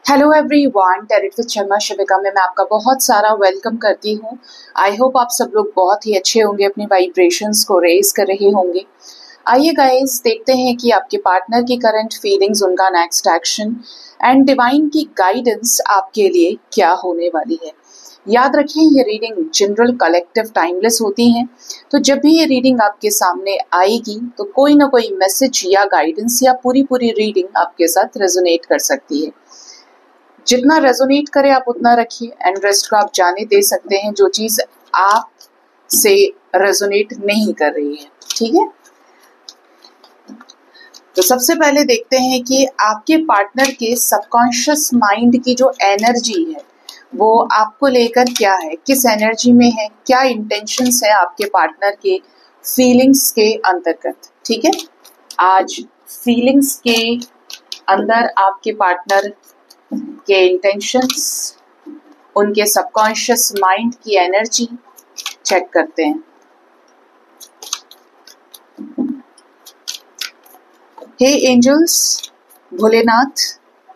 Hello everyone, टेरिट with Sharma शिविका में मैं आपका बहुत सारा वेलकम करती हूँ। आई होप आप सब लोग बहुत ही अच्छे होंगे, अपनी वाइब्रेशंस को रेज कर रहे होंगे। आइए गाइस, देखते हैं कि आपके पार्टनर की करंट फीलिंग्स, उनका नेक्स्ट एक्शन एंड डिवाइन की गाइडेंस आपके लिए क्या होने वाली है। याद रखें, ये रीडिंग जनरल, कलेक्टिव, टाइमलेस होती हैं। तो जब भी ये रीडिंग आपके सामने आएगी तो कोई ना कोई मैसेज या गाइडेंस या पूरी रीडिंग आपके साथ रेजोनेट कर सकती है। जितना रेजोनेट करे आप उतना रखिए एंड रेस्ट को आप जाने दे सकते हैं जो चीज आप से रेजोनेट नहीं कर रही है। ठीक है, तो सबसे पहले देखते हैं कि आपके पार्टनर के सबकॉन्शियस माइंड की जो एनर्जी है वो आपको लेकर क्या है, किस एनर्जी में है, क्या इंटेंशंस है आपके पार्टनर के फीलिंग्स के अंतर्गत। ठीक है, आज फीलिंग्स के अंदर आपके पार्टनर के इंटेंशंस, उनके सबकॉन्शियस माइंड की एनर्जी चेक करते हैं। हे एंजल्स, भोलेनाथ,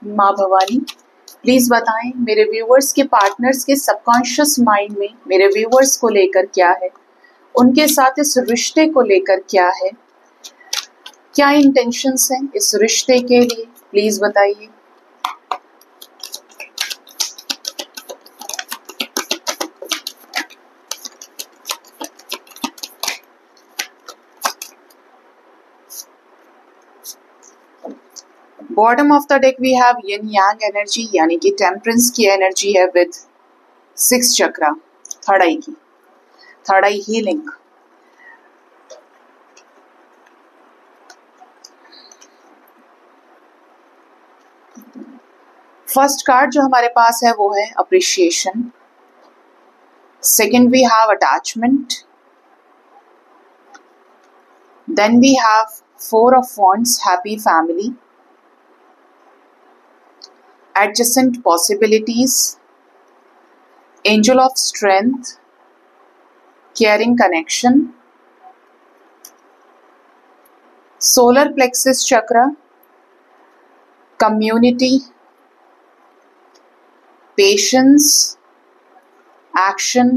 माँ भवानी, प्लीज बताएं मेरे व्यूअर्स के पार्टनर्स के सबकॉन्शियस माइंड में मेरे व्यूअर्स को लेकर क्या है, उनके साथ इस रिश्ते को लेकर क्या है, क्या इंटेंशंस हैं इस रिश्ते के लिए, प्लीज बताइए। Bottom of the deck we have yin yang energy, यानी कि टेम्परेंस की एनर्जी है विद 6 चक्रा, थर्ड आई की, third eye healing. First card जो हमारे पास है वो है appreciation. Second we have attachment. Then we have 4 of wands, happy family, adjacent possibilities, angel of strength, caring connection, solar plexus chakra, community, patience, action,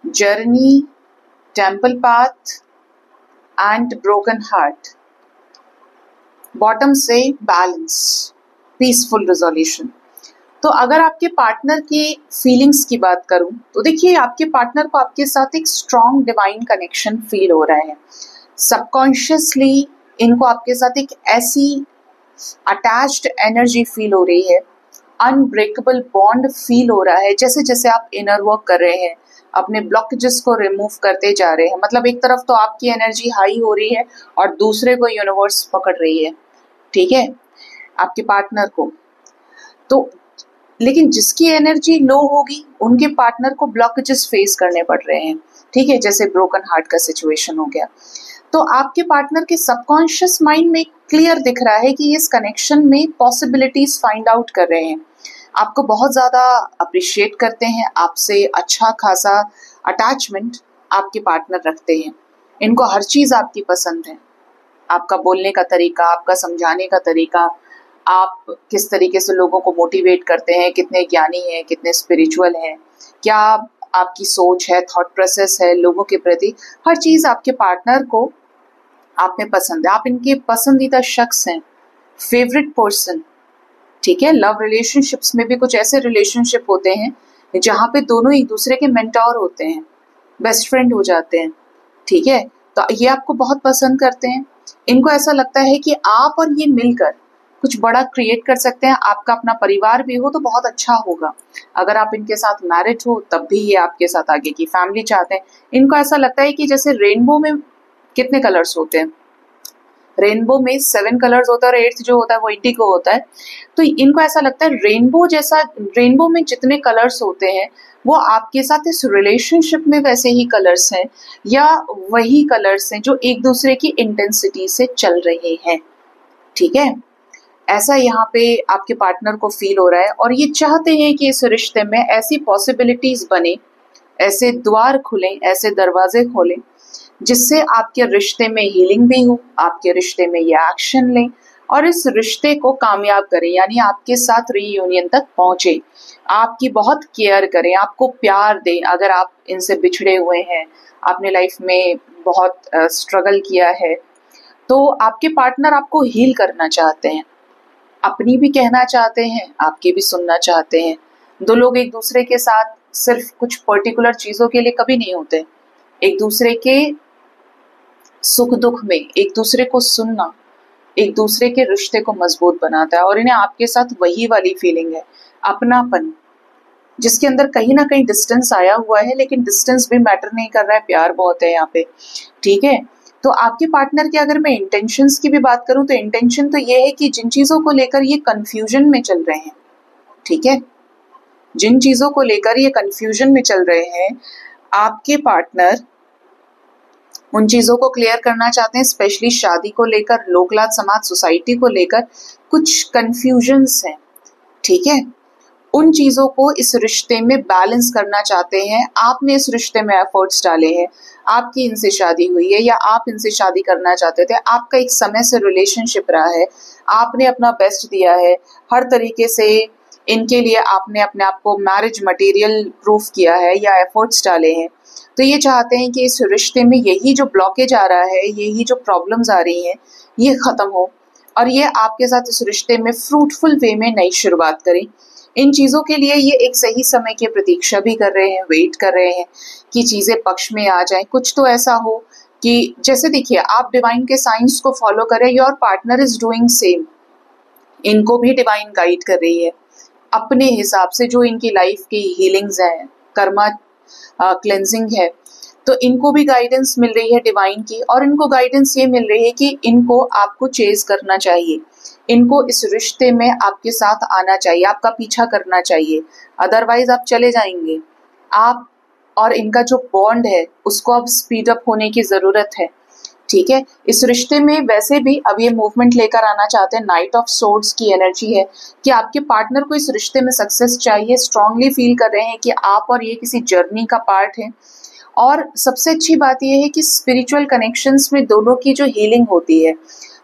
journey, temple path and broken heart। Bottom से balance, peaceful resolution. तो अगर आपके partner के feelings की बात करूं तो देखिए, आपके पार्टनर को आपके साथ एक स्ट्रॉन्ग डिवाइन कनेक्शन फील हो रहा है। सबकॉन्शियसली इनको आपके साथ एक ऐसी अटैच्ड एनर्जी फील हो रही है, अनब्रेकेबल बॉन्ड फील हो रहा है। जैसे जैसे आप इनर वर्क कर रहे हैं, अपने ब्लॉकेजेस को रिमूव करते जा रहे हैं, मतलब एक तरफ तो आपकी एनर्जी हाई हो रही है और दूसरे को यूनिवर्स पकड़ रही है। ठीक है, आपके पार्टनर को तो, लेकिन जिसकी एनर्जी लो होगी उनके पार्टनर को ब्लॉकेजेस फेस करने पड़ रहे हैं। ठीक है, जैसे ब्रोकन हार्ट का सिचुएशन हो गया। तो आपके पार्टनर के सबकॉन्शियस माइंड में क्लियर दिख रहा है कि इस कनेक्शन में पॉसिबिलिटीज फाइंड आउट कर रहे हैं, आपको बहुत ज्यादा अप्रिशिएट करते हैं, आपसे अच्छा खासा अटैचमेंट आपके पार्टनर रखते हैं। इनको हर चीज आपकी पसंद है, आपका बोलने का तरीका, आपका समझाने का तरीका, आप किस तरीके से लोगों को मोटिवेट करते हैं, कितने ज्ञानी हैं, कितने स्पिरिचुअल हैं, क्या आपकी सोच है, थॉट प्रोसेस है लोगों के प्रति, हर चीज आपके पार्टनर को आप में पसंद है। आप इनके पसंदीदा शख्स हैं, फेवरेट पर्सन। ठीक है, लव रिलेशनशिप्स में भी कुछ ऐसे रिलेशनशिप होते हैं जहाँ पे दोनों एक दूसरे के मेंटोर होते हैं, बेस्ट फ्रेंड हो जाते हैं। ठीक है, तो ये आपको बहुत पसंद करते हैं। इनको ऐसा लगता है कि आप और ये मिलकर कुछ बड़ा क्रिएट कर सकते हैं। आपका अपना परिवार भी हो तो बहुत अच्छा होगा। अगर आप इनके साथ मैरिड हो तब भी ये आपके साथ आगे की फैमिली चाहते हैं। इनको ऐसा लगता है कि जैसे रेनबो में कितने कलर्स होते हैं, रेनबो में 7 कलर्स होता है और 8th जो होता है वो इंडिगो होता है। तो इनको ऐसा लगता है रेनबो जैसा, रेनबो में जितने कलर्स होते हैं वो आपके साथ इस रिलेशनशिप में वैसे ही कलर्स हैं, या वही कलर्स हैं जो एक दूसरे की इंटेंसिटी से चल रहे हैं। ठीक है, ऐसा यहाँ पे आपके पार्टनर को फील हो रहा है और ये चाहते हैं कि इस रिश्ते में ऐसी पॉसिबिलिटीज बने, ऐसे द्वार खुलें, ऐसे दरवाजे खोलें जिससे आपके रिश्ते में हीलिंग भी हो, आपके रिश्ते में ये एक्शन लें और इस रिश्ते को कामयाब करें, यानी आपके साथ रीयूनियन तक पहुंचे, आपकी बहुत केयर करें, आपको प्यार दें। अगर आप इनसे बिछड़े हुए हैं, आपने लाइफ में बहुत स्ट्रगल किया है, तो आपके पार्टनर आपको हील करना चाहते हैं, अपनी भी कहना चाहते हैं, आपकी भी सुनना चाहते हैं। दो लोग एक दूसरे के साथ सिर्फ कुछ पर्टिकुलर चीजों के लिए कभी नहीं होते। एक दूसरे के सुख दुख में एक दूसरे को सुनना एक दूसरे के रिश्ते को मजबूत बनाता है। और इन्हें आपके साथ वही वाली फीलिंग है, अपनापन, जिसके अंदर कहीं ना कहीं डिस्टेंस आया हुआ है, लेकिन डिस्टेंस भी मैटर नहीं कर रहा है, प्यार बहुत है यहाँ पे। ठीक है, तो आपके पार्टनर के अगर मैं इंटेंशंस की भी बात करूं तो इंटेंशन तो ये है कि जिन चीजों को लेकर ये कंफ्यूजन में चल रहे हैं, ठीक है, जिन चीजों को लेकर ये कंफ्यूजन में चल रहे हैं, आपके पार्टनर उन चीजों को क्लियर करना चाहते हैं। स्पेशली शादी को लेकर, लोकलाज समाज सोसाइटी को लेकर कुछ कंफ्यूजन्स हैं, ठीक है, उन चीजों को इस रिश्ते में बैलेंस करना चाहते हैं। आपने इस रिश्ते में एफर्ट्स डाले हैं, आपकी इनसे शादी हुई है या आप इनसे शादी करना चाहते थे, आपका एक समय से रिलेशनशिप रहा है, आपने अपना बेस्ट दिया है, हर तरीके से इनके लिए आपने अपने आप को मैरिज मटेरियल प्रूफ किया है या एफर्ट्स डाले हैं। तो ये चाहते हैं कि इस रिश्ते में यही जो ब्लॉकेज आ रहा है, यही जो प्रॉब्लम्स आ रही हैं, ये खत्म हो और ये आपके साथ इस रिश्ते में फ्रूटफुल वे में नई शुरुआत करें। इन चीजों के लिए ये एक सही समय की प्रतीक्षा भी कर रहे हैं, वेट कर रहे हैं कि चीजें पक्ष में आ जाएं। कुछ तो ऐसा हो कि जैसे देखिए, आप डिवाइन के साइंस को फॉलो करें, your partner is doing same, इनको भी डिवाइन गाइड कर रही है अपने हिसाब से। जो इनकी लाइफ की हीलिंग्स हैं, कर्मा क्लेंजिंग है, तो इनको भी गाइडेंस मिल रही है डिवाइन की। और इनको गाइडेंस ये मिल रही है कि इनको आपको चेज करना चाहिए, इनको इस रिश्ते में आपके साथ आना चाहिए, आपका पीछा करना चाहिए, अदरवाइज आप चले जाएंगे। आप और इनका जो बॉन्ड है उसको अब स्पीड अप होने की जरूरत है, ठीक है। इस रिश्ते में वैसे भी अब ये मूवमेंट लेकर आना चाहते हैं, नाइट ऑफ सोर्ड्स की एनर्जी है कि आपके पार्टनर को इस रिश्ते में सक्सेस चाहिए, स्ट्रांगली फील कर रहे हैं कि आप और ये किसी जर्नी का पार्ट है। और सबसे अच्छी बात यह है कि स्पिरिचुअल कनेक्शंस में दोनों की जो हीलिंग होती है,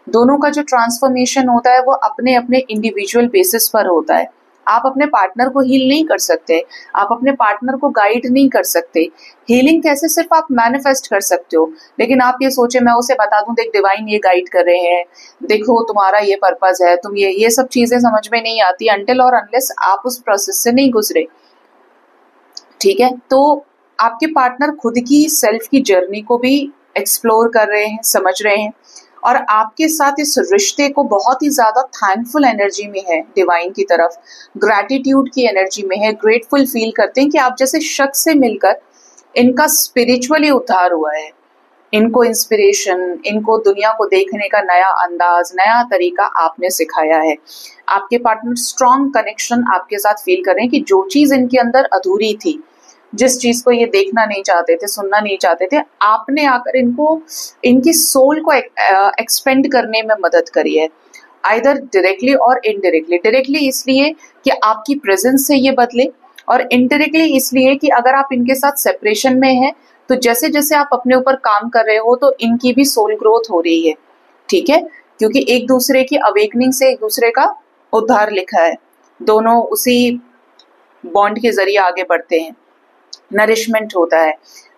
दोनों का जो ट्रांसफॉर्मेशन होता है, वो अपने अपने इंडिविजुअल बेसिस पर होता है। आप अपने पार्टनर को हील नहीं कर सकते, आप अपने पार्टनर को गाइड नहीं कर सकते। हीलिंग कैसे, सिर्फ आप मैनिफेस्ट कर सकते हो। लेकिन आप ये सोचे मैं उसे बता दूं, देख डिवाइन ये गाइड कर रहे हैं, देखो तुम्हारा ये पर्पस है, तुम ये सब चीजें समझ में नहीं आती अनटिल और अनलेस आप उस प्रोसेस से नहीं गुजरे, ठीक है। तो आपके पार्टनर खुद की सेल्फ की जर्नी को भी एक्सप्लोर कर रहे हैं, समझ रहे हैं, और आपके साथ इस रिश्ते को बहुत ही ज्यादा थैंकफुल एनर्जी में है, डिवाइन की तरफ ग्रैटिट्यूड की एनर्जी में है, ग्रेटफुल फील करते हैं कि आप जैसे शख्स से मिलकर इनका स्पिरिचुअली उद्धार हुआ है, इनको इंस्पिरेशन, इनको दुनिया को देखने का नया अंदाज, नया तरीका आपने सिखाया है। आपके पार्टनर स्ट्रॉन्ग कनेक्शन आपके साथ फील कर रहे हैं कि जो चीज इनके अंदर अधूरी थी, जिस चीज को ये देखना नहीं चाहते थे, सुनना नहीं चाहते थे, आपने आकर इनको इनकी सोल को एक्सपेंड करने में मदद करी है, आइदर डायरेक्टली और इनडायरेक्टली। डायरेक्टली इसलिए कि आपकी प्रेजेंस से ये बदले, और इनडायरेक्टली इसलिए कि अगर आप इनके साथ सेपरेशन में हैं तो जैसे जैसे आप अपने ऊपर काम कर रहे हो तो इनकी भी सोल ग्रोथ हो रही है, ठीक है, क्योंकि एक दूसरे की अवेकनिंग से एक दूसरे का उद्धार लिखा है, दोनों उसी बॉन्ड के जरिए आगे बढ़ते हैं, नरिशमेंट होता है।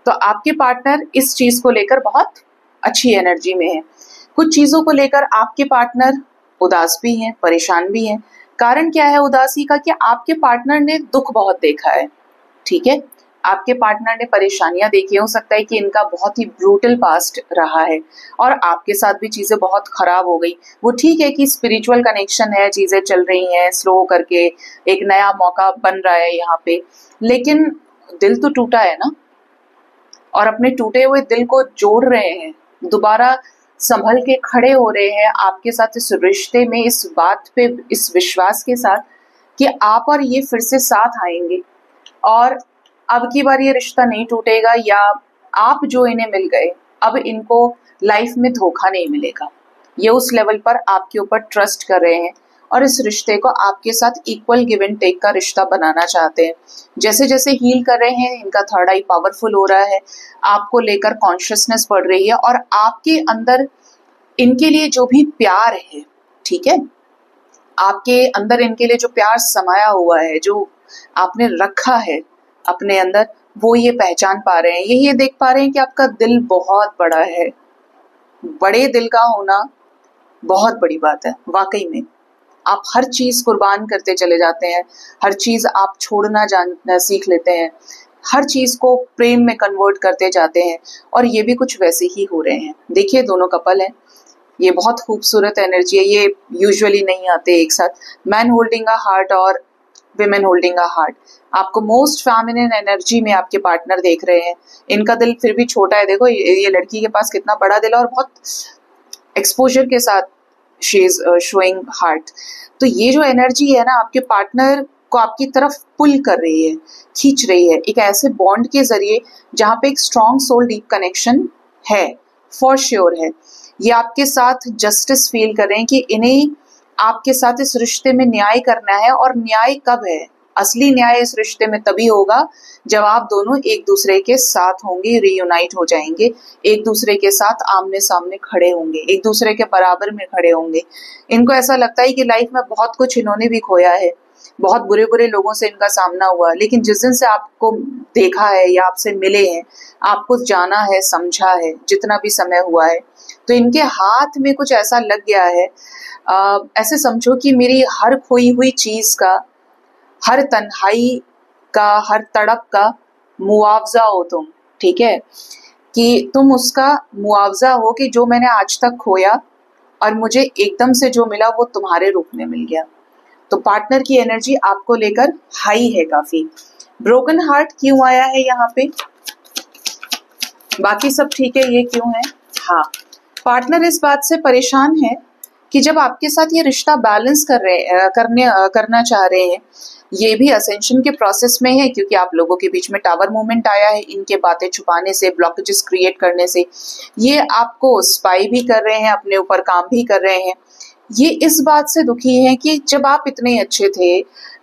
तो आपके पार्टनर इस चीज को लेकर बहुत अच्छी एनर्जी में है। कुछ चीजों को लेकर आपके पार्टनर उदास भी हैं, परेशान भी हैं। कारण क्या है उदासी का, कि आपके पार्टनर ने दुख बहुत देखा है, ठीक है, आपके पार्टनर ने परेशानियां देखी है। हो सकता है कि इनका बहुत ही ब्रूटल पास्ट रहा है और आपके साथ भी चीजें बहुत खराब हो गई। वो ठीक है कि स्पिरिचुअल कनेक्शन है, चीजें चल रही हैं स्लो करके, एक नया मौका बन रहा है यहाँ पे, लेकिन दिल तो टूटा है ना, और अपने टूटे हुए दिल को जोड़ रहे हैं, दोबारा संभल के खड़े हो रहे हैं आपके साथ इस रिश्ते में, इस बात पे, इस विश्वास के साथ कि आप और ये फिर से साथ आएंगे और अब की बार ये रिश्ता नहीं टूटेगा, या आप जो इन्हें मिल गए अब इनको लाइफ में धोखा नहीं मिलेगा। ये उस लेवल पर आपके ऊपर ट्रस्ट कर रहे हैं और इस रिश्ते को आपके साथ इक्वल गिव एंड टेक का रिश्ता बनाना चाहते हैं। जैसे जैसे हील कर रहे हैं, इनका थर्ड आई पावरफुल हो रहा है, आपको लेकर कॉन्शियसनेस बढ़ रही है, और आपके अंदर इनके लिए जो भी प्यार है ठीक है, आपके अंदर इनके लिए जो प्यार समाया हुआ है, जो आपने रखा है अपने अंदर, वो ये पहचान पा रहे हैं, ये देख पा रहे हैं कि आपका दिल बहुत बड़ा है। बड़े दिल का होना बहुत बड़ी बात है वाकई में। आप हर चीज कुर्बान करते चले जाते हैं, हर चीज आप छोड़ना जानना सीख लेते हैं, हर चीज को प्रेम में कन्वर्ट करते जाते हैं, और ये भी कुछ वैसे ही हो रहे हैं। देखिए दोनों कपल हैं, ये बहुत खूबसूरत एनर्जी है, ये यूजुअली नहीं आते एक साथ। मैन होल्डिंग अ हार्ट और विमेन होल्डिंग अ हार्ट। आपको मोस्ट फेमिनिन एनर्जी में आपके पार्टनर देख रहे हैं। इनका दिल फिर भी छोटा है, देखो ये लड़की के पास कितना बड़ा दिल है और बहुत एक्सपोजर के साथ शी इज शोइंग हार्ट। तो ये जो एनर्जी है ना, आपके पार्टनर को आपकी तरफ पुल कर रही है, खींच रही है, एक ऐसे बॉन्ड के जरिए जहां पे एक स्ट्रॉन्ग सोल डीप कनेक्शन है, फॉर श्योर है। ये आपके साथ जस्टिस फील कर रहे हैं कि इन्हें आपके साथ इस रिश्ते में न्याय करना है। और न्याय कब है? असली न्याय इस रिश्ते में तभी होगा जब आप दोनों एक दूसरे के साथ होंगे, रीयूनाइट हो जाएंगे, एक दूसरे के साथ आमने सामने खड़े होंगे, एक दूसरे के बराबर में खड़े होंगे। इनको ऐसा लगता है कि लाइफ में बहुत कुछ इन्होंने भी खोया है, बहुत बुरे बुरे लोगों से इनका सामना हुआ, लेकिन जिस दिन से आपको देखा है या आपसे मिले हैं, आपको जाना है, समझा है, जितना भी समय हुआ है, तो इनके हाथ में कुछ ऐसा लग गया है। ऐसे समझो कि मेरी हर खोई हुई चीज का, हर तन्हाई का, हर तड़प का मुआवजा हो तुम, ठीक है, कि तुम उसका मुआवजा हो कि जो मैंने आज तक खोया और मुझे एकदम से जो मिला वो तुम्हारे रूप में मिल गया। तो पार्टनर की एनर्जी आपको लेकर हाई है काफी। ब्रोकन हार्ट क्यों आया है यहाँ पे? बाकी सब ठीक है, ये क्यों है? हाँ, पार्टनर इस बात से परेशान है कि जब आपके साथ ये रिश्ता बैलेंस करना चाह रहे हैं, ये भी असेंशन के प्रोसेस में है, क्योंकि आप लोगों के बीच में टावर मूवमेंट आया है, इनके बातें छुपाने से, ब्लॉकेजेस क्रिएट करने से। ये आपको स्पाई भी कर रहे हैं, अपने ऊपर काम भी कर रहे हैं। ये इस बात से दुखी है कि जब आप इतने अच्छे थे,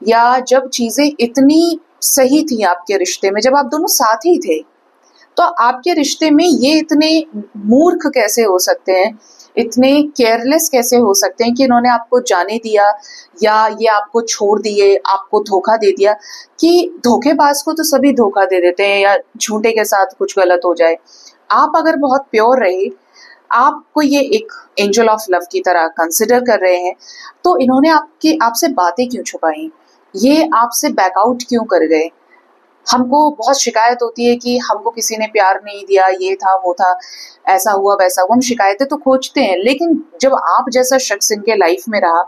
या जब चीजें इतनी सही थी आपके रिश्ते में, जब आप दोनों साथ ही थे, तो आपके रिश्ते में ये इतने मूर्ख कैसे हो सकते हैं, इतने केयरलेस कैसे हो सकते हैं कि इन्होंने आपको जाने दिया, या ये आपको छोड़ दिए, आपको धोखा दे दिया। कि धोखेबाज को तो सभी धोखा दे देते हैं, या झूठे के साथ कुछ गलत हो जाए। आप अगर बहुत प्योर रहे, आपको ये एक एंजल ऑफ लव की तरह कंसिडर कर रहे हैं, तो इन्होंने आपसे बातें क्यों छुपाई? ये आपसे बैकआउट क्यों कर गए? हमको बहुत शिकायत होती है कि हमको किसी ने प्यार नहीं दिया, ये था वो था, ऐसा हुआ वैसा हुआ। हम शिकायतें तो खोजते हैं, लेकिन जब आप जैसा शख्स इनके लाइफ में रहा,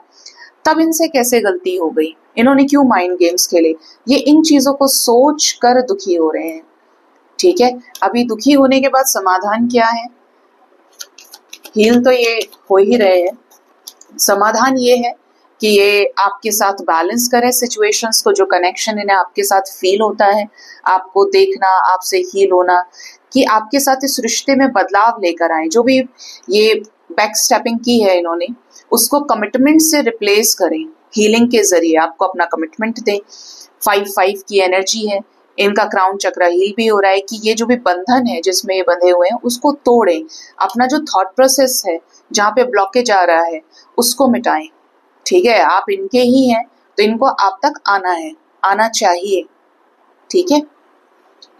तब इनसे कैसे गलती हो गई? इन्होंने क्यों माइंड गेम्स खेले? ये इन चीजों को सोच कर दुखी हो रहे हैं, ठीक है। अभी दुखी होने के बाद समाधान क्या है? हील तो ये हो ही रहे हैं। समाधान ये है कि ये आपके साथ बैलेंस करें सिचुएशंस को, जो कनेक्शन इन्हें आपके साथ फील होता है, आपको देखना, आपसे हील होना, कि आपके साथ इस रिश्ते में बदलाव लेकर आए। जो भी ये बैक स्टेपिंग की है इन्होंने, उसको कमिटमेंट से रिप्लेस करें। हीलिंग के जरिए आपको अपना कमिटमेंट दें। 5-5 की एनर्जी है, इनका क्राउन चक्र हील भी हो रहा है कि ये जो भी बंधन है जिसमें ये बंधे हुए हैं, उसको तोड़ें। अपना जो थॉट प्रोसेस है, जहाँ पे ब्लॉकेज आ रहा है, उसको मिटाएं, ठीक है। आप इनके ही हैं, तो इनको आप तक आना है, आना चाहिए, ठीक है।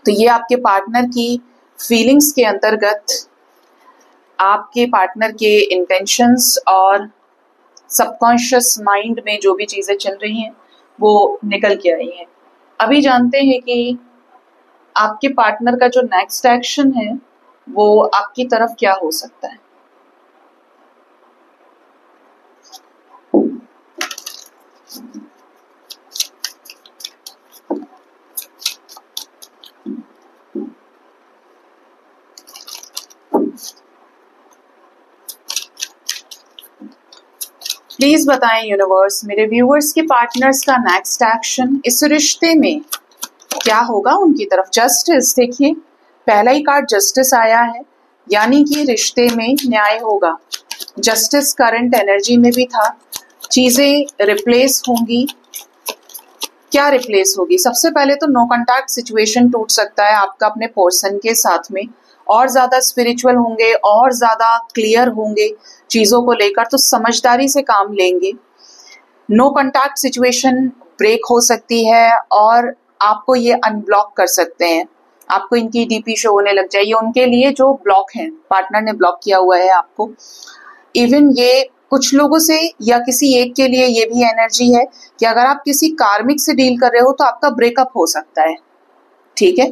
तो ये आपके पार्टनर की फीलिंग्स के अंतर्गत आपके पार्टनर के इंटेंशंस और सबकॉन्शियस माइंड में जो भी चीजें चल रही हैं वो निकल के आई हैं। अभी जानते हैं कि आपके पार्टनर का जो नेक्स्ट एक्शन है वो आपकी तरफ क्या हो सकता है। प्लीज बताएं यूनिवर्स, मेरे व्यूअर्स के पार्टनर्स का नेक्स्ट एक्शन इस रिश्ते में क्या होगा उनकी तरफ। जस्टिस, देखिए पहला ही कार्ड जस्टिस आया है, यानी कि रिश्ते में न्याय होगा। जस्टिस करंट एनर्जी में भी था। चीजें रिप्लेस होंगी। क्या रिप्लेस होगी? सबसे पहले तो नो कॉन्टैक्ट सिचुएशन टूट सकता है आपका अपने पर्सन के साथ में, और ज्यादा स्पिरिचुअल होंगे, और ज्यादा क्लियर होंगे चीजों को लेकर, तो समझदारी से काम लेंगे। नो कॉन्टैक्ट सिचुएशन ब्रेक हो सकती है और आपको ये अनब्लॉक कर सकते हैं, आपको इनकी डीपी शो होने लग जाए। ये उनके लिए जो ब्लॉक है, पार्टनर ने ब्लॉक किया हुआ है आपको। इवन ये कुछ लोगों से या किसी एक के लिए ये भी एनर्जी है कि अगर आप किसी कार्मिक से डील कर रहे हो तो आपका ब्रेकअप हो सकता है, ठीक है।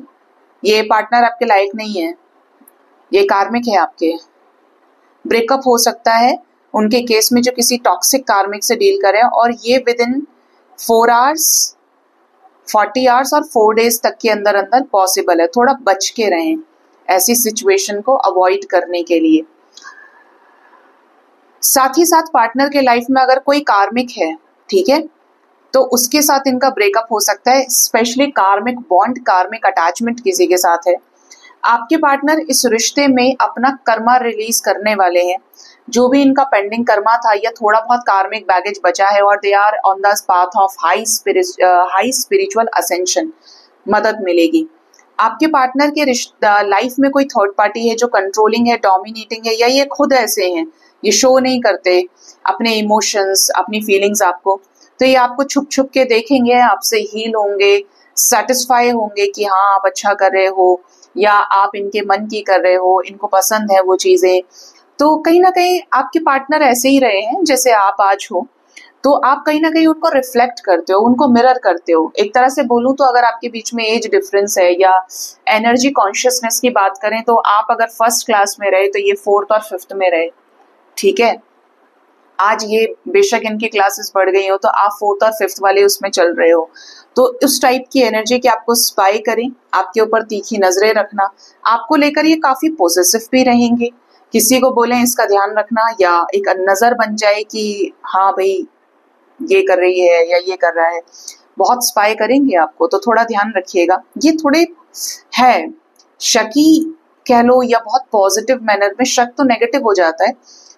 ये पार्टनर आपके लायक नहीं है, ये कार्मिक है आपके, ब्रेकअप हो सकता है उनके केस में जो किसी टॉक्सिक कार्मिक से डील कर रहे हैं, और ये विद इन 4 आवर्स, 40 आवर्स और 4 डेज तक के अंदर अंदर पॉसिबल है। थोड़ा बच के रहें ऐसी सिचुएशन को अवॉइड करने के लिए। साथ ही साथ पार्टनर के लाइफ में अगर कोई कार्मिक है, ठीक है, तो उसके साथ इनका ब्रेकअप हो सकता है। स्पेशली कार्मिक बॉन्ड, कार्मिक अटैचमेंट किसी के साथ है, आपके पार्टनर इस रिश्ते में अपना कर्मा रिलीज करने वाले हैं। जो भी इनका पेंडिंग कर्मा था या थोड़ा बहुत कार्मिक बैगेज बचा है, और they are on the path of high spiritual ascension, मदद मिलेगी। आपके पार्टनर के लाइफ में कोई थर्ड पार्टी है जो कंट्रोलिंग है, डोमिनेटिंग है, या ये खुद ऐसे हैं, ये शो नहीं करते अपने इमोशंस, अपनी फीलिंग्स आपको, तो ये आपको छुप छुप के देखेंगे, आपसे हील होंगे, सेटिस्फाई होंगे कि हाँ आप अच्छा कर रहे हो या आप इनके मन की कर रहे हो, इनको पसंद है वो चीजें। तो कहीं ना कहीं आपके पार्टनर ऐसे ही रहे हैं जैसे आप आज हो, तो आप कहीं ना कहीं उनको रिफ्लेक्ट करते हो, उनको मिरर करते हो। एक तरह से बोलूं तो अगर आपके बीच में एज डिफरेंस है या एनर्जी कॉन्शियसनेस की बात करें, तो आप अगर फर्स्ट क्लास में रहे तो ये 4th और 5th में रहे, ठीक है। आज ये बेशक इनकी क्लासेस बढ़ गई हो तो आप 4th और 5th वाले उसमें चल रहे हो, तो उस टाइप की एनर्जी कि आपको स्पाई करें, आपके ऊपर तीखी नजरें रखना, आपको लेकर ये काफी पॉजिटिव भी रहेंगे। किसी को बोलें इसका ध्यान रखना, या एक नजर बन जाए कि हाँ भाई ये कर रही है या ये कर रहा है, बहुत स्पाई करेंगे आपको, तो थोड़ा ध्यान रखिएगा। ये थोड़े है शकी कह लो, या बहुत पॉजिटिव मैनर में, शक तो नेगेटिव हो जाता है,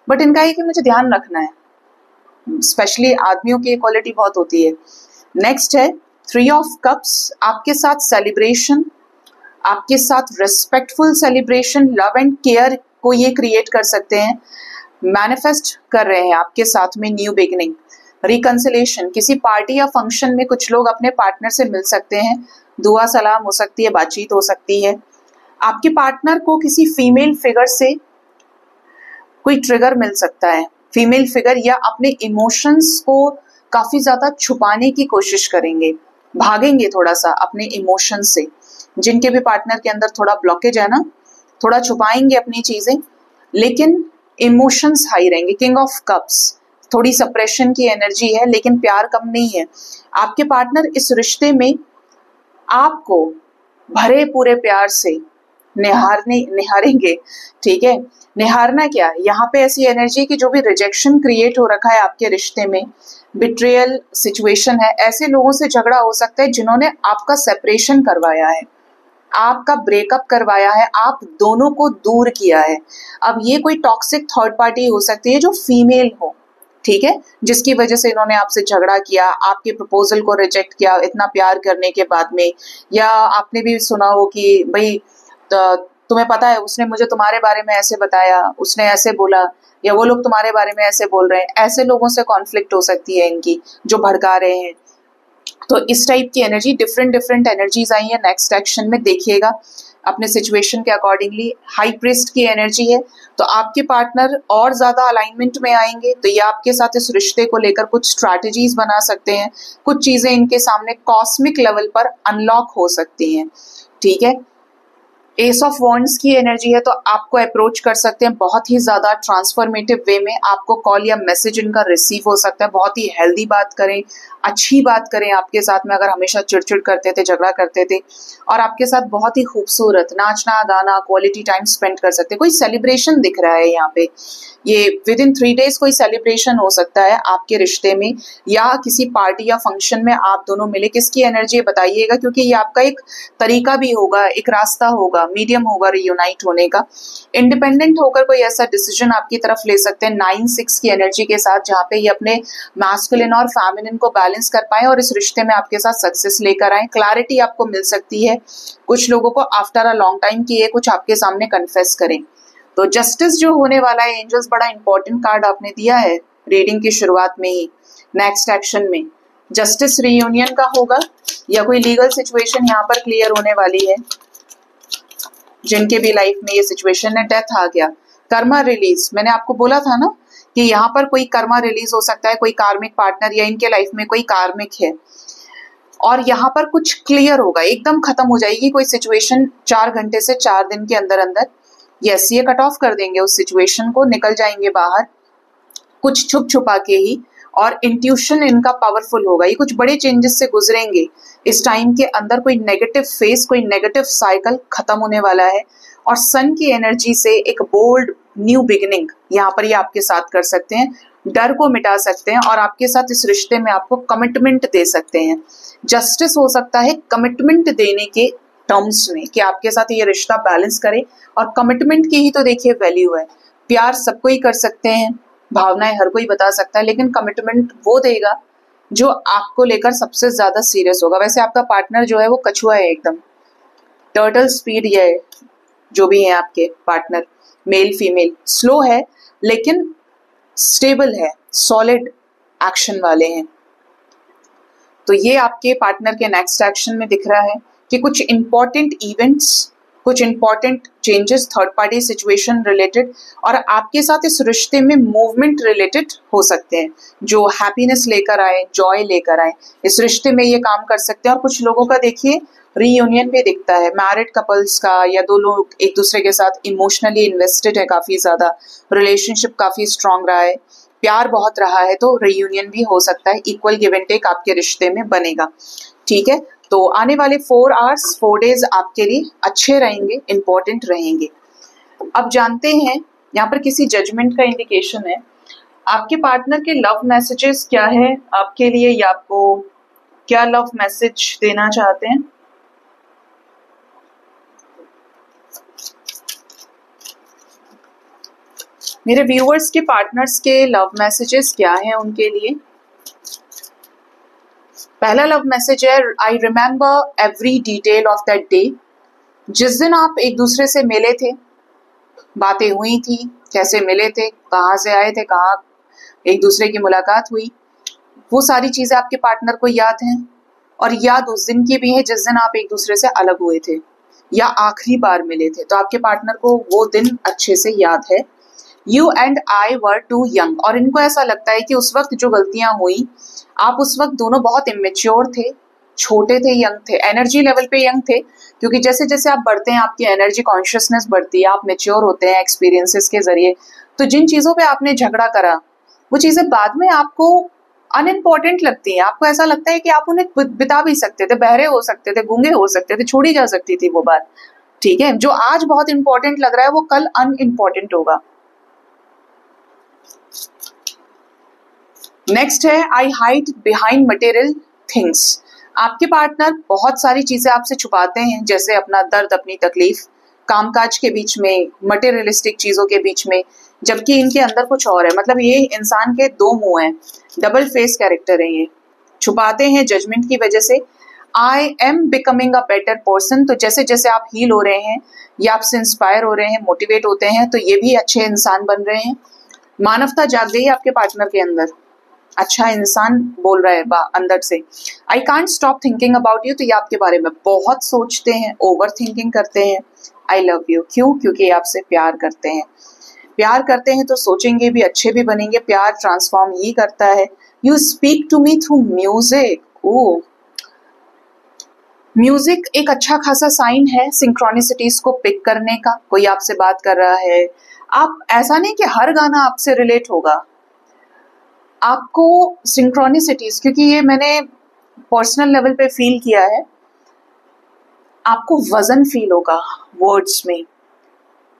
बट इनका है कि मुझे ध्यान रखना है। स्पेशली आदमियों की क्वालिटी बहुत होती है। नेक्स्ट है 3 ऑफ कप्स, आपके साथ सेलिब्रेशन, आपके साथ respectful celebration, love and care को ये क्रिएट कर सकते हैं, मैनिफेस्ट कर रहे हैं आपके साथ में न्यू बिगिनिंग, रिकंसिलेशन। किसी पार्टी या फंक्शन में कुछ लोग अपने पार्टनर से मिल सकते हैं, दुआ सलाम हो सकती है, बातचीत हो सकती है। आपके पार्टनर को किसी फीमेल फिगर से कोई ट्रिगर मिल सकता है, फीमेल फिगर, या अपने इमोशंस को काफी ज्यादा छुपाने की कोशिश करेंगे, भागेंगे थोड़ा सा अपने इमोशंस से। जिनके भी पार्टनर के अंदर थोड़ा ब्लॉकेज है ना, थोड़ा छुपाएंगे अपनी चीजें, लेकिन इमोशंस हाई रहेंगे। किंग ऑफ कप्स, थोड़ी सप्रेशन की एनर्जी है, लेकिन प्यार कम नहीं है। आपके पार्टनर इस रिश्ते में आपको भरे पूरे प्यार से निहारेंगे, ठीक है। निहारना क्या है, यहाँ पे ऐसी एनर्जी की जो भी रिजेक्शन क्रिएट हो रखा है आपके रिश्ते में, बिट्रेयल सिचुएशन है, ऐसे लोगों से झगड़ा हो सकता है जिन्होंने आपका सेपरेशन करवाया है, आपका ब्रेकअप करवाया है, आप दोनों को दूर किया है। अब ये कोई टॉक्सिक थर्ड पार्टी हो सकती है जो फीमेल हो, ठीक है, जिसकी वजह से इन्होंने आपसे झगड़ा किया, आपके प्रपोजल को रिजेक्ट किया इतना प्यार करने के बाद में। या आपने भी सुना हो कि भाई तुम्हें पता है उसने मुझे तुम्हारे बारे में ऐसे बताया, उसने ऐसे बोला, या वो लोग तुम्हारे बारे में ऐसे बोल रहे हैं। ऐसे लोगों से कॉन्फ्लिक्ट हो सकती है इनकी, जो भड़का रहे हैं। तो इस टाइप की एनर्जी, डिफरेंट एनर्जीज आई है। नेक्स्ट एक्शन में देखिएगा अपने सिचुएशन के अकॉर्डिंगली। हाई प्रीस्ट की एनर्जी है, तो आपके पार्टनर और ज्यादा अलाइनमेंट में आएंगे, तो ये आपके साथ इस रिश्ते को लेकर कुछ स्ट्रैटेजीज बना सकते हैं, कुछ चीजें इनके सामने कॉस्मिक लेवल पर अनलॉक हो सकती हैं, ठीक है। एस ऑफ वॉन्ड्स की एनर्जी है, तो आपको अप्रोच कर सकते हैं बहुत ही ज्यादा ट्रांसफॉर्मेटिव वे में। आपको कॉल या मैसेज इनका रिसीव हो सकता है। बहुत ही हेल्दी बात करें, अच्छी बात करें आपके साथ में। अगर हमेशा चिड़चिड़ करते थे, झगड़ा करते थे, और आपके साथ बहुत ही खूबसूरत नाचना गाना, क्वालिटी टाइम स्पेंड कर सकते हैं। कोई सेलिब्रेशन दिख रहा है यहाँ पे, ये विद इन 3 डेज कोई सेलिब्रेशन हो सकता है आपके रिश्ते में, या किसी पार्टी या फंक्शन में आप दोनों मिले। किसकी एनर्जी है बताइएगा, क्योंकि ये आपका एक तरीका भी होगा, एक रास्ता होगा होगा, मीडियम होगा रियूनाइट होने का। इंडिपेंडेंट होकर कोई ऐसा डिसीजन आपकी तरफ ले सकते हैं 9-6 की एनर्जी के साथ, जहाँ पे ये अपने मैस्कुलिन और फेमिनिन को बैलेंस कर पाए और इस रिश्ते में आपके साथ सक्सेस लेकर आए। क्लैरिटी आपको मिल सकती है कुछ लोगों को आफ्टर अ लॉन्ग टाइम की ये कुछ आपके सामने कन्फेस करें। तो जस्टिस जो होने वाला है एंजल्स, बड़ा इंपॉर्टेंट कार्ड आपने दिया है रीडिंग की शुरुआत में ही। नेक्स्ट एक्शन में जस्टिस रीयूनियन का होगा या कोई लीगल सिचुएशन यहाँ पर क्लियर होने वाली है जिनके भी लाइफ में ये सिचुएशन है। डेथ आ गया, कर्मा रिलीज, मैंने आपको बोला था ना कि यहाँ पर कोई कर्मा रिलीज हो सकता है, कोई कार्मिक पार्टनर या इनके लाइफ में कोई कार्मिक है और यहाँ पर कुछ क्लियर होगा, एकदम खत्म हो जाएगी कोई सिचुएशन 4 घंटे से 4 दिन के अंदर अंदर। यस, ये कट ऑफ कर देंगे उस सिचुएशन को, निकल जाएंगे बाहर कुछ छुप छुपा के ही, और इंट्यूशन इनका पावरफुल होगा। ये कुछ बड़े चेंजेस से गुजरेंगे इस टाइम के अंदर। कोई नेगेटिव फेस, कोई नेगेटिव साइकिल खत्म होने वाला है और सन की एनर्जी से एक बोल्ड न्यू बिगिनिंग यहाँ पर ये आपके साथ कर सकते हैं। डर को मिटा सकते हैं और आपके साथ इस रिश्ते में आपको कमिटमेंट दे सकते हैं। जस्टिस हो सकता है कमिटमेंट देने के टर्म्स में कि आपके साथ ये रिश्ता बैलेंस करे, और कमिटमेंट की ही तो देखिए वैल्यू है। प्यार सबको ही कर सकते हैं, भावनाएं हर कोई बता सकता है, लेकिन कमिटमेंट वो देगा जो आपको लेकर सबसे ज्यादा सीरियस होगा। वैसे आपका पार्टनर जो है वो कछुआ है, एकदम टर्टल स्पीड ये है, जो भी है आपके पार्टनर मेल फीमेल, स्लो है लेकिन स्टेबल है, सॉलिड एक्शन वाले हैं। तो ये आपके पार्टनर के नेक्स्ट एक्शन में दिख रहा है कि कुछ इंपॉर्टेंट इवेंट्स, कुछ important changes third party situation related और आपके साथ इस रिश्ते में मूवमेंट रिलेटेड हो सकते हैं, जो हैप्पीनेस लेकर आए, जॉय लेकर आए। इस रिश्ते में ये काम कर सकते हैं। और कुछ लोगों का देखिए रीयूनियन भी दिखता है, मैरिड कपल्स का, या दो लोग एक दूसरे के साथ इमोशनली इन्वेस्टेड है, काफी ज्यादा रिलेशनशिप काफी स्ट्रांग रहा है, प्यार बहुत रहा है, तो रीयूनियन भी हो सकता है। इक्वल गिव एंड टेक आपके रिश्ते में बनेगा। ठीक है, तो आने वाले 4 आवर्स 4 डेज आपके लिए अच्छे रहेंगे, इंपॉर्टेंट रहेंगे। अब जानते हैं यहाँ पर किसी जजमेंट का इंडिकेशन है। आपके पार्टनर के लव मैसेजेस क्या है आपके लिए, या आपको क्या लव मैसेज देना चाहते हैं? मेरे व्यूअर्स के पार्टनर्स के लव मैसेजेस क्या हैं उनके लिए? पहला लव मैसेज है, I remember every detail of that day. जिस दिन आप एक दूसरे से मिले थे, बातें हुई थी, कैसे मिले थे, कहाँ से आए थे, कहाँ एक दूसरे की मुलाकात हुई, वो सारी चीजें आपके पार्टनर को याद हैं। और याद उस दिन की भी है जिस दिन आप एक दूसरे से अलग हुए थे या आखिरी बार मिले थे, तो आपके पार्टनर को वो दिन अच्छे से याद है। You and I were too young, और इनको ऐसा लगता है कि उस वक्त जो गलतियां हुई, आप उस वक्त दोनों बहुत इमेच्योर थे, छोटे थे, यंग थे, एनर्जी लेवल पे यंग थे, क्योंकि जैसे जैसे आप बढ़ते हैं आपकी एनर्जी कॉन्शियसनेस बढ़ती है, आप मेच्योर होते हैं एक्सपीरियंसेस के जरिए। तो जिन चीजों पे आपने झगड़ा करा वो चीजें बाद में आपको अनइम्पॉर्टेंट लगती हैं। आपको ऐसा लगता है कि आप उन्हें बिता भी सकते थे, बहरे हो सकते थे, गूंगे हो सकते थे, छोड़ी जा सकती थी वो बात। ठीक है, जो आज बहुत इंपॉर्टेंट लग रहा है वो कल अनइम्पॉर्टेंट होगा। नेक्स्ट है, आई हाइड बिहाइंड मटेरियल थिंग्स। आपके पार्टनर बहुत सारी चीजें आपसे छुपाते हैं, जैसे अपना दर्द, अपनी तकलीफ, कामकाज के बीच में, मटेरियलिस्टिक चीजों के बीच में, जबकि इनके अंदर कुछ और है। मतलब ये इंसान के 2 मुंह हैं, डबल फेस कैरेक्टर है, ये छुपाते हैं जजमेंट की वजह से। I am becoming a better person, तो जैसे जैसे आप हील हो रहे हैं या आपसे इंस्पायर हो रहे हैं, मोटिवेट होते हैं, तो ये भी अच्छे इंसान बन रहे हैं। मानवता जाग गई आपके पार्टनर के अंदर, अच्छा इंसान बोल रहा है अंदर से। I can't stop thinking about you, तो ये आपके बारे में बहुत सोचते हैं, ओवर थिंकिंग करते हैं। आई लव यू, क्यों? क्योंकि ये आपसे प्यार करते हैं। प्यार करते हैं तो सोचेंगे भी, अच्छे भी बनेंगे। प्यार ट्रांसफॉर्म ही करता है। You speak to me through music. Oh, music एक अच्छा खासा साइन है सिंक्रोनिसिटीज को पिक करने का। कोई आपसे बात कर रहा है, आप ऐसा नहीं कि हर गाना आपसे रिलेट होगा, आपको सिंक्रोनिसिटीज, क्योंकि ये मैंने पर्सनल लेवल पे फील किया है, आपको वजन फील होगा वर्ड्स में,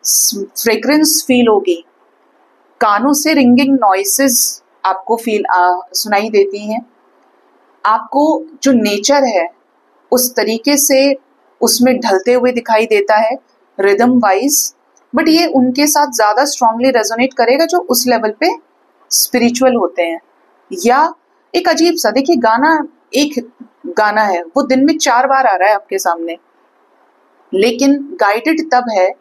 फ्रेग्रेंस फील होगी, कानों से रिंगिंग नॉइसेस आपको सुनाई देती हैं। आपको जो नेचर है उस तरीके से उसमें ढलते हुए दिखाई देता है, रिदम वाइज, बट ये उनके साथ ज्यादा स्ट्रांगली रेजोनेट करेगा जो उस लेवल पे स्पिरिचुअल होते हैं। या एक अजीब सा, देखिए गाना, एक गाना है वो दिन में 4 बार आ रहा है आपके सामने, लेकिन गाइडेड तब है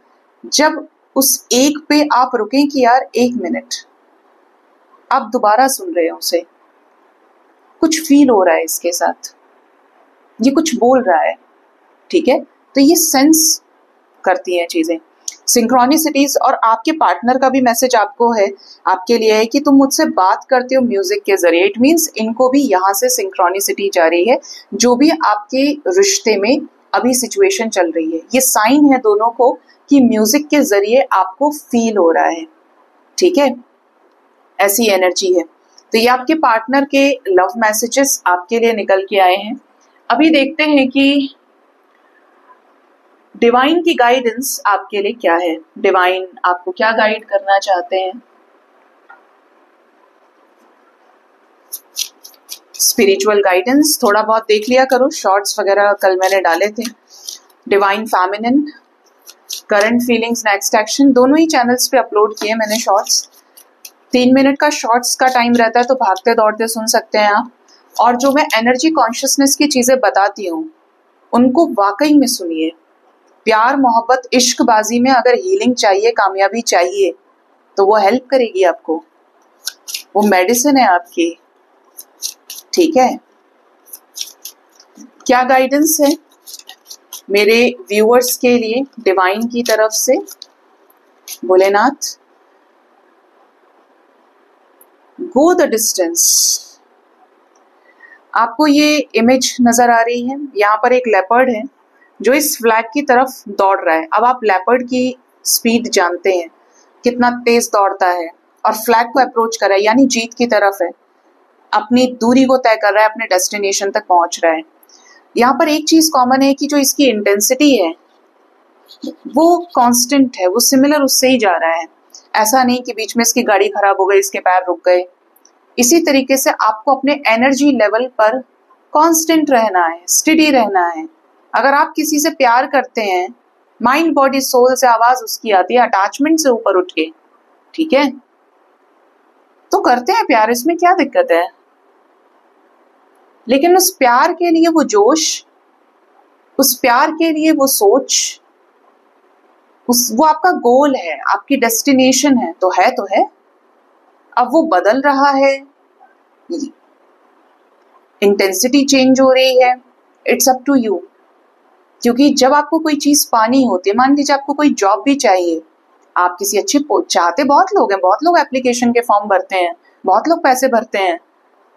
जब उस एक पे आप रुकें कि यार 1 मिनट, आप दोबारा सुन रहे हो उसे, कुछ फील हो रहा है इसके साथ, ये कुछ बोल रहा है, ठीक है। तो ये सेंस करती हैं चीजें, सिंक्रोनिसिटीज। और आपके पार्टनर का भी मैसेज आपको है, आपके लिए है कि तुम मुझसे बात करते हो म्यूजिक के जरिए। इट मीन्स इनको भी यहाँ से सिंक्रोनिसिटी जा रही है, जो भी आपके रिश्ते में अभी सिचुएशन चल रही है, ये साइन है दोनों को कि म्यूजिक के जरिए आपको फील हो रहा है, ठीक है, ऐसी एनर्जी है। तो ये आपके पार्टनर के लव मैसेजेस आपके लिए निकल के आए हैं। अभी देखते हैं कि डिवाइन की गाइडेंस आपके लिए क्या है, डिवाइन आपको क्या गाइड करना चाहते हैं। स्पिरिचुअल गाइडेंस थोड़ा बहुत देख लिया करो, शॉर्ट्स वगैरह कल मैंने डाले थे। Divine feminine, current feelings, next action, दोनों ही चैनल्स पे अपलोड किए मैंने शॉर्ट्स। 3 मिनट का शॉर्ट्स का टाइम रहता है, तो भागते दौड़ते सुन सकते हैं आप। और जो मैं एनर्जी कॉन्शियसनेस की चीजें बताती हूँ उनको वाकई में सुनिए। प्यार मोहब्बत इश्कबाजी में अगर हीलिंग चाहिए, कामयाबी चाहिए, तो वो हेल्प करेगी आपको, वो मेडिसिन है आपकी, ठीक है। क्या गाइडेंस है मेरे व्यूअर्स के लिए डिवाइन की तरफ से? Bholenath, go the distance. आपको ये इमेज नजर आ रही है, यहाँ पर एक लेपर्ड है जो इस फ्लैग की तरफ दौड़ रहा है। अब आप लेपर्ड की स्पीड जानते हैं, कितना तेज दौड़ता है, और फ्लैग को अप्रोच कर रहा है, यानी जीत की तरफ है, अपनी दूरी को तय कर रहा है, अपने डेस्टिनेशन तक पहुंच रहा है। यहाँ पर एक चीज कॉमन है कि जो इसकी इंटेंसिटी है वो कांस्टेंट है, वो सिमिलर उससे ही जा रहा है। ऐसा नहीं कि बीच में इसकी गाड़ी खराब हो गई, इसके पैर रुक गए। इसी तरीके से आपको अपने एनर्जी लेवल पर कांस्टेंट रहना है, स्टेडी रहना है। अगर आप किसी से प्यार करते हैं, माइंड बॉडी सोल से आवाज उसकी आती है, अटैचमेंट से ऊपर उठ के, ठीक है, तो करते हैं प्यार, इसमें क्या दिक्कत है। लेकिन उस प्यार के लिए वो जोश, उस प्यार के लिए वो सोच, वो आपका गोल है, आपकी डेस्टिनेशन है, तो है। अब वो बदल रहा है, इंटेंसिटी चेंज हो रही है, इट्स अप टू यू। क्योंकि जब आपको कोई चीज पानी होती है, मान लीजिए आपको कोई जॉब भी चाहिए, आप किसी अच्छी चाहते, बहुत लोग हैं, बहुत लोग एप्लीकेशन के फॉर्म भरते हैं, बहुत लोग पैसे भरते हैं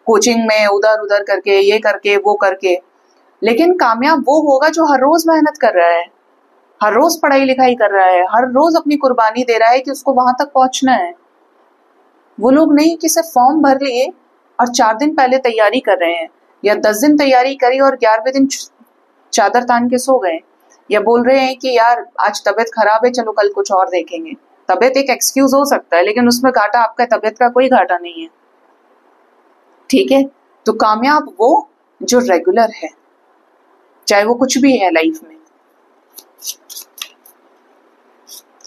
कोचिंग में, उधर उधर करके, ये करके वो करके, लेकिन कामयाब वो होगा जो हर रोज मेहनत कर रहा है, हर रोज पढ़ाई लिखाई कर रहा है, हर रोज अपनी कुर्बानी दे रहा है कि उसको वहां तक पहुंचना है। वो लोग नहीं कि सिर्फ फॉर्म भर लिए और 4 दिन पहले तैयारी कर रहे हैं, या 10 दिन तैयारी करी और 11वें दिन चादर तान के सो गए, या बोल रहे हैं कि यार आज तबीयत खराब है, चलो कल कुछ और देखेंगे। तबीयत एक एक्सक्यूज हो सकता है, लेकिन उसमें घाटा आपका तबीयत का कोई घाटा नहीं है, ठीक है। तो कामयाब वो जो रेगुलर है, चाहे वो कुछ भी है लाइफ में।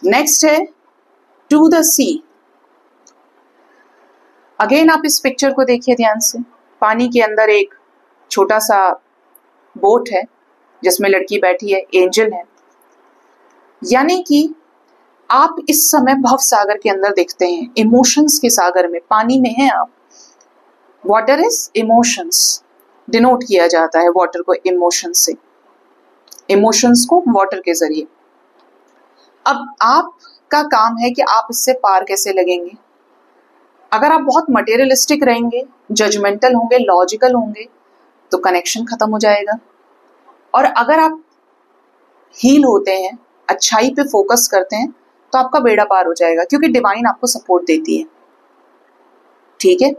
नेक्स्ट है टू द सी। अगेन आप इस पिक्चर को देखिए ध्यान से। पानी के अंदर एक छोटा सा बोट है जिसमें लड़की बैठी है, एंजल है। यानी कि आप इस समय भव सागर के अंदर देखते हैं, इमोशंस के सागर में, पानी में हैं आप। वाटर इज इमोशंस, डिनोट किया जाता है वाटर को इमोशंस से, इमोशंस को वाटर के जरिए। अब आपका काम है कि आप इससे पार कैसे लगेंगे। अगर आप बहुत मटेरियलिस्टिक रहेंगे, जजमेंटल होंगे, लॉजिकल होंगे, तो कनेक्शन खत्म हो जाएगा। और अगर आप हील होते हैं, अच्छाई पे फोकस करते हैं, तो आपका बेड़ा पार हो जाएगा, क्योंकि डिवाइन आपको सपोर्ट देती है, ठीक है।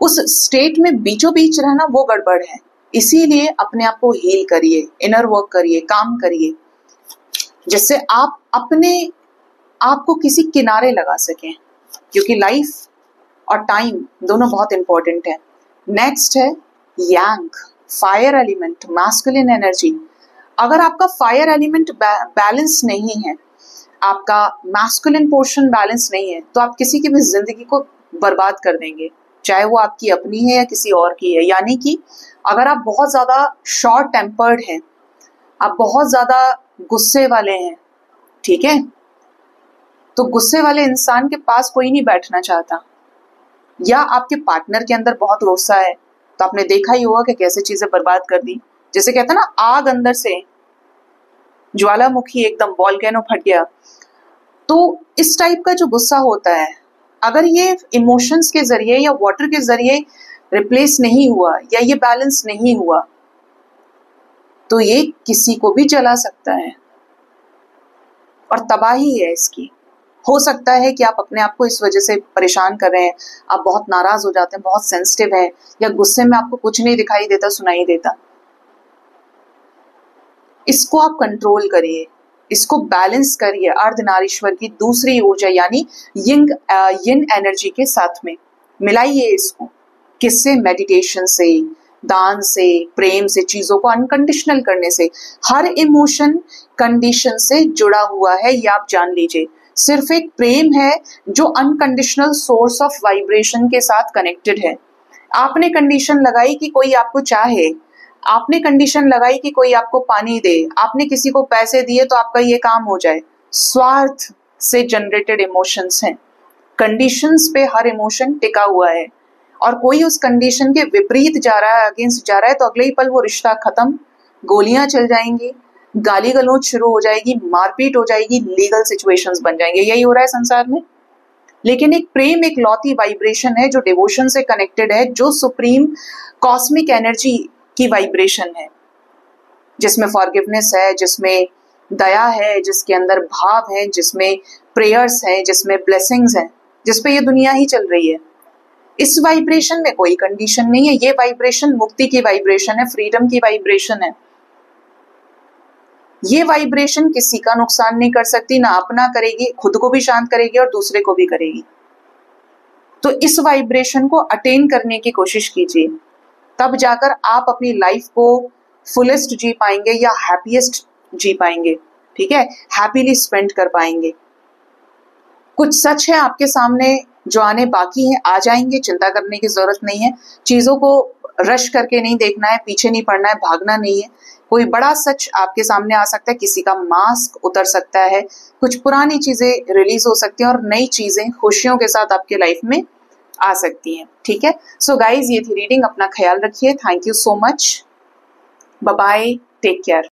उस स्टेट में बीचों बीच रहना वो गड़बड़ है। इसीलिए अपने आप को हील करिए, इनर वर्क करिए, काम करिए, जिससे आप अपने आप को किसी किनारे लगा सकें, क्योंकि लाइफ और टाइम दोनों बहुत इंपॉर्टेंट है। नेक्स्ट है यांग, फायर एलिमेंट, मैस्कुलिन एनर्जी। अगर आपका फायर एलिमेंट बैलेंस नहीं है, आपका मैस्कुलिन पोर्शन बैलेंस नहीं है तो आप किसी की भी जिंदगी को बर्बाद कर देंगे, चाहे वो आपकी अपनी है या किसी और की है। यानी कि अगर आप बहुत ज्यादा शॉर्ट टेम्पर्ड हैं, आप बहुत ज्यादा गुस्से वाले हैं, ठीक है, तो गुस्से वाले इंसान के पास कोई नहीं बैठना चाहता। या आपके पार्टनर के अंदर बहुत गुस्सा है तो आपने देखा ही होगा कि कैसे चीजें बर्बाद कर दी। जैसे कहते हैं ना, आग अंदर से ज्वालामुखी एकदम वॉल्केनो फट गया। तो इस टाइप का जो गुस्सा होता है, अगर ये इमोशंस के जरिए या वाटर के जरिए रिप्लेस नहीं हुआ या ये बैलेंस नहीं हुआ तो ये किसी को भी जला सकता है और तबाही है इसकी। हो सकता है कि आप अपने आप को इस वजह से परेशान कर रहे हैं, आप बहुत नाराज हो जाते हैं, बहुत सेंसिटिव है, या गुस्से में आपको कुछ नहीं दिखाई देता, सुनाई देता। इसको आप कंट्रोल करिए, इसको बैलेंस करिए अर्धनारीश्वर की दूसरी ऊर्जा यानी यिन एनर्जी के साथ में मिलाइए इसको। किससे? मेडिटेशन से, दान से, प्रेम से, चीजों को अनकंडीशनल करने से। हर इमोशन कंडीशन से जुड़ा हुआ है, ये आप जान लीजिए। सिर्फ एक प्रेम है जो अनकंडीशनल सोर्स ऑफ वाइब्रेशन के साथ कनेक्टेड है। आपने कंडीशन लगाई कि कोई आपको चाहे, आपने कंडीशन लगाई कि कोई आपको पानी दे, आपने किसी को पैसे दिए तो आपका ये काम हो जाए। स्वार्थ से जनरेटेड इमोशंस हैं। कंडीशंस पे हर इमोशन टिका हुआ है और कोई उस कंडीशन के विपरीत जा रहा है, अगेंस्ट जा रहा है, तो अगले ही पल वो रिश्ता खत्म, गोलियां चल जाएंगी, गाली गलौज शुरू हो जाएगी, मारपीट हो जाएगी, लीगल सिचुएशंस बन जाएंगे। यही हो रहा है संसार में। लेकिन एक प्रेम एक लौती वाइब्रेशन है जो डिवोशन से कनेक्टेड है, जो सुप्रीम कॉस्मिक एनर्जी की वाइब्रेशन है, जिसमें फॉरगिवनेस है, जिसमें दया है, जिसके अंदर भाव है, जिसमें प्रेयर्स है, जिसमें ब्लेसिंग्स हैं, जिसपे ये दुनिया ही चल रही है। इस वाइब्रेशन में कोई कंडीशन नहीं है। ये वाइब्रेशन मुक्ति की वाइब्रेशन है, फ्रीडम की वाइब्रेशन है। ये वाइब्रेशन किसी का नुकसान नहीं कर सकती, ना अपना करेगी, खुद को भी शांत करेगी और दूसरे को भी करेगी। तो इस वाइब्रेशन को अटेन करने की कोशिश कीजिए, तब जाकर आप अपनी लाइफ को फुलेस्ट जी पाएंगे या हैप्पीएस्ट जी पाएंगे, ठीक है, हैप्पीली स्पेंड कर पाएंगे। कुछ सच है आपके सामने जो आने बाकी है, आ जाएंगे, चिंता करने की जरूरत नहीं है। चीजों को रश करके नहीं देखना है, पीछे नहीं पड़ना है, भागना नहीं है। कोई बड़ा सच आपके सामने आ सकता है, किसी का मास्क उतर सकता है, कुछ पुरानी चीजें रिलीज हो सकती हैं और नई चीजें खुशियों के साथ आपके लाइफ में आ सकती हैं, ठीक है। सो गाइज, ये थी रीडिंग। अपना ख्याल रखिए। Thank you so much. Bye bye, take care.